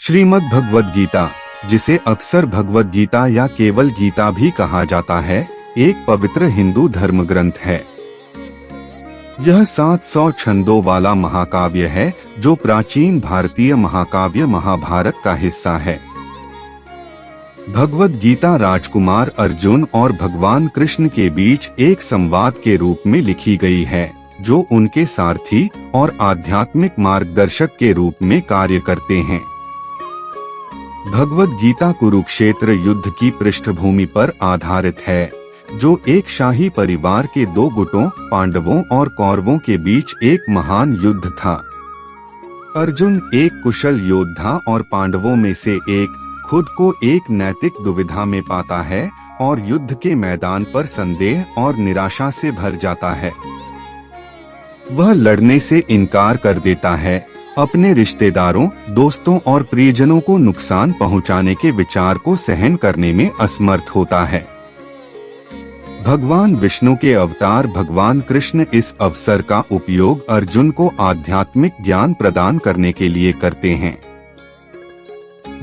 श्रीमद् भगवद गीता, जिसे अक्सर भगवद गीता या केवल गीता भी कहा जाता है, एक पवित्र हिंदू धर्म ग्रंथ है। यह 700 छंदों वाला महाकाव्य है जो प्राचीन भारतीय महाकाव्य महाभारत का हिस्सा है। भगवद गीता राजकुमार अर्जुन और भगवान कृष्ण के बीच एक संवाद के रूप में लिखी गई है, जो उनके सारथी और आध्यात्मिक मार्गदर्शक के रूप में कार्य करते हैं। भगवद गीता कुरुक्षेत्र युद्ध की पृष्ठभूमि पर आधारित है, जो एक शाही परिवार के दो गुटों पांडवों और कौरवों के बीच एक महान युद्ध था। अर्जुन एक कुशल योद्धा और पांडवों में से एक खुद को एक नैतिक दुविधा में पाता है और युद्ध के मैदान पर संदेह और निराशा से भर जाता है। वह लड़ने से इनकार कर देता है, अपने रिश्तेदारों, दोस्तों और प्रियजनों को नुकसान पहुंचाने के विचार को सहन करने में असमर्थ होता है। भगवान विष्णु के अवतार भगवान कृष्ण इस अवसर का उपयोग अर्जुन को आध्यात्मिक ज्ञान प्रदान करने के लिए करते हैं।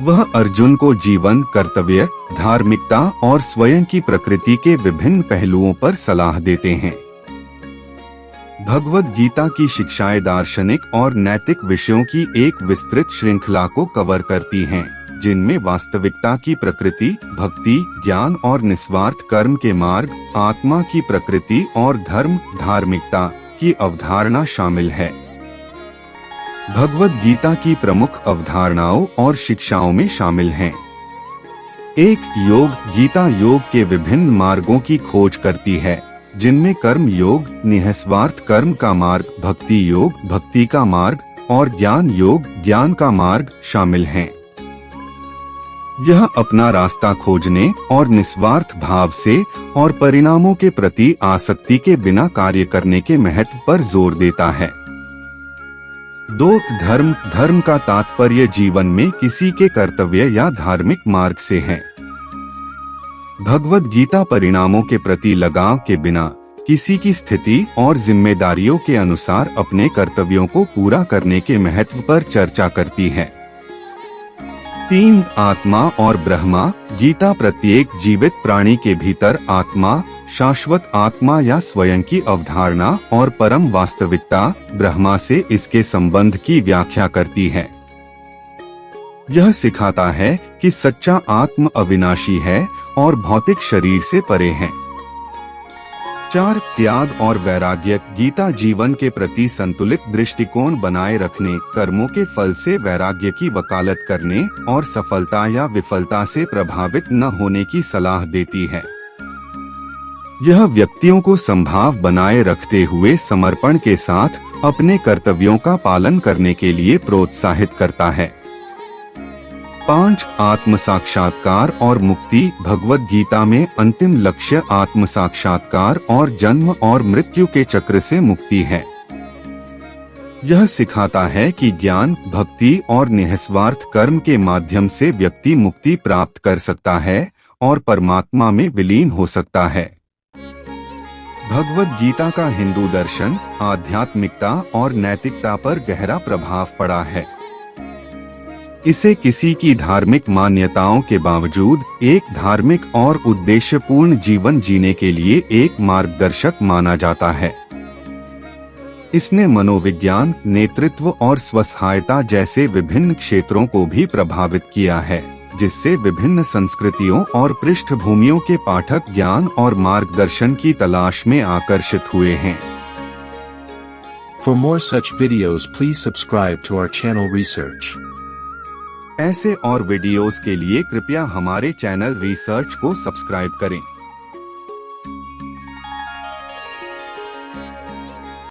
वह अर्जुन को जीवन, कर्तव्य, धार्मिकता और स्वयं की प्रकृति के विभिन्न पहलुओं पर सलाह देते हैं। भगवद गीता की शिक्षाएं दार्शनिक और नैतिक विषयों की एक विस्तृत श्रृंखला को कवर करती हैं, जिनमें वास्तविकता की प्रकृति, भक्ति, ज्ञान और निस्वार्थ कर्म के मार्ग, आत्मा की प्रकृति और धर्म, धार्मिकता की अवधारणा शामिल है। भगवद गीता की प्रमुख अवधारणाओं और शिक्षाओं में शामिल हैं। एक योग गीता योग के विभिन्न मार्गों की खोज करती है, जिनमें कर्म योग, निःस्वार्थ कर्म का मार्ग, भक्ति योग, भक्ति का मार्ग और ज्ञान योग, ज्ञान का मार्ग शामिल हैं। यह अपना रास्ता खोजने और निस्वार्थ भाव से और परिणामों के प्रति आसक्ति के बिना कार्य करने के महत्व पर जोर देता है। दो धर्म का तात्पर्य जीवन में किसी के कर्तव्य या धार्मिक मार्ग से है। भगवद गीता परिणामों के प्रति लगाव के बिना किसी की स्थिति और जिम्मेदारियों के अनुसार अपने कर्तव्यों को पूरा करने के महत्व पर चर्चा करती है। 3 आत्मा और ब्रह्मा गीता प्रत्येक जीवित प्राणी के भीतर आत्मा, शाश्वत आत्मा या स्वयं की अवधारणा और परम वास्तविकता ब्रह्मा से इसके संबंध की व्याख्या करती है। यह सिखाता है कि सच्चा आत्म अविनाशी है और भौतिक शरीर से परे है। 4 त्याग और वैराग्य गीता जीवन के प्रति संतुलित दृष्टिकोण बनाए रखने, कर्मों के फल से वैराग्य की वकालत करने और सफलता या विफलता से प्रभावित न होने की सलाह देती है। यह व्यक्तियों को संभाव बनाए रखते हुए समर्पण के साथ अपने कर्तव्यों का पालन करने के लिए प्रोत्साहित करता है। 5 आत्म साक्षात्कार और मुक्ति भगवद गीता में अंतिम लक्ष्य आत्म साक्षात्कार और जन्म और मृत्यु के चक्र से मुक्ति है। यह सिखाता है कि ज्ञान, भक्ति और निःस्वार्थ कर्म के माध्यम से व्यक्ति मुक्ति प्राप्त कर सकता है और परमात्मा में विलीन हो सकता है। भगवद गीता का हिंदू दर्शन, आध्यात्मिकता और नैतिकता पर गहरा प्रभाव पड़ा है। इसे किसी की धार्मिक मान्यताओं के बावजूद एक धार्मिक और उद्देश्यपूर्ण जीवन जीने के लिए एक मार्गदर्शक माना जाता है। इसने मनोविज्ञान, नेतृत्व और स्वसहायता जैसे विभिन्न क्षेत्रों को भी प्रभावित किया है, जिससे विभिन्न संस्कृतियों और पृष्ठभूमियों के पाठक ज्ञान और मार्गदर्शन की तलाश में आकर्षित हुए हैं। For more such videos, please subscribe to our channel Research. ऐसे और वीडियोस के लिए कृपया हमारे चैनल रिसर्च को सब्सक्राइब करें।